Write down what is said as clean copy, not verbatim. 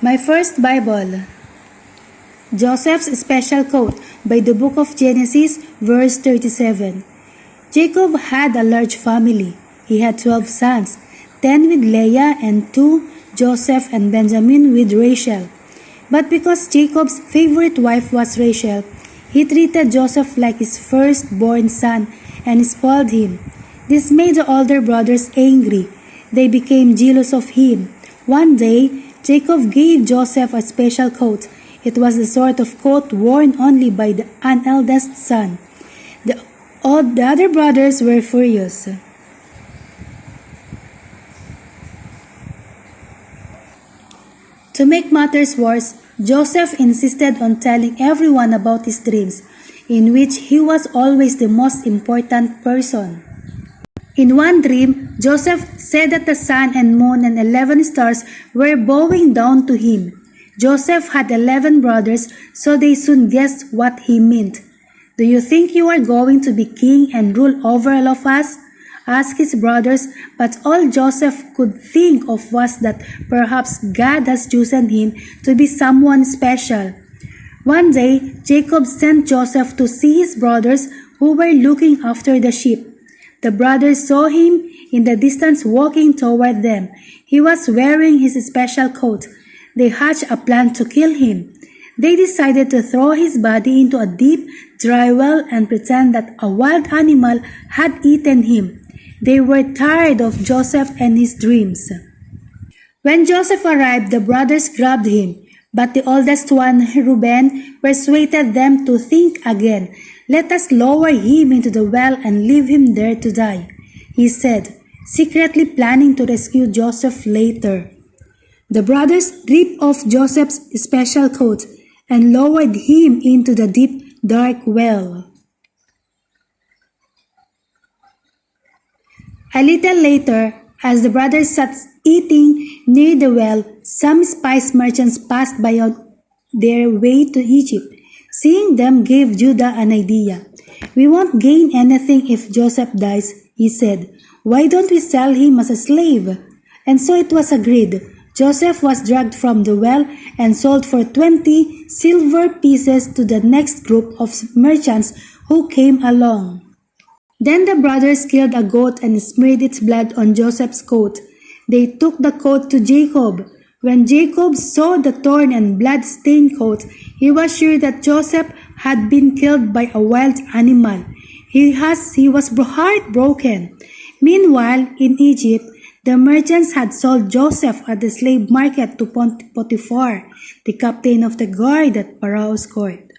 My First Bible. Joseph's Special Coat by the Book of Genesis, verse 37. Jacob had a large family. He had 12 sons, 10 with Leah and 2, Joseph and Benjamin with Rachel. But because Jacob's favorite wife was Rachel, he treated Joseph like his firstborn son and spoiled him. This made the older brothers angry. They became jealous of him. One day, Jacob gave Joseph a special coat. It was the sort of coat worn only by an eldest son. The other brothers were furious. To make matters worse, Joseph insisted on telling everyone about his dreams, in which he was always the most important person. In one dream, Joseph said that the sun and moon and 11 stars were bowing down to him. Joseph had 11 brothers, so they soon guessed what he meant. "Do you think you are going to be king and rule over all of us?" asked his brothers, but all Joseph could think of was that perhaps God has chosen him to be someone special. One day, Jacob sent Joseph to see his brothers who were looking after the sheep. The brothers saw him in the distance walking toward them. He was wearing his special coat. They hatched a plan to kill him. They decided to throw his body into a deep, dry well and pretend that a wild animal had eaten him. They were tired of Joseph and his dreams. When Joseph arrived, the brothers grabbed him, but the oldest one, Reuben, persuaded them to think again. "Let us lower him into the well and leave him there to die," he said, secretly planning to rescue Joseph later. The brothers ripped off Joseph's special coat and lowered him into the deep, dark well. A little later, as the brothers sat eating near the well, some spice merchants passed by on their way to Egypt. Seeing them gave Judah an idea. "We won't gain anything if Joseph dies," he said. "Why don't we sell him as a slave?" And so it was agreed. Joseph was dragged from the well and sold for 20 silver pieces to the next group of merchants who came along. Then the brothers killed a goat and smeared its blood on Joseph's coat. They took the coat to Jacob. When Jacob saw the torn and blood-stained coat, he was sure that Joseph had been killed by a wild animal. He was heartbroken. Meanwhile, in Egypt, the merchants had sold Joseph at the slave market to Potiphar, the captain of the guard at Pharaoh's court.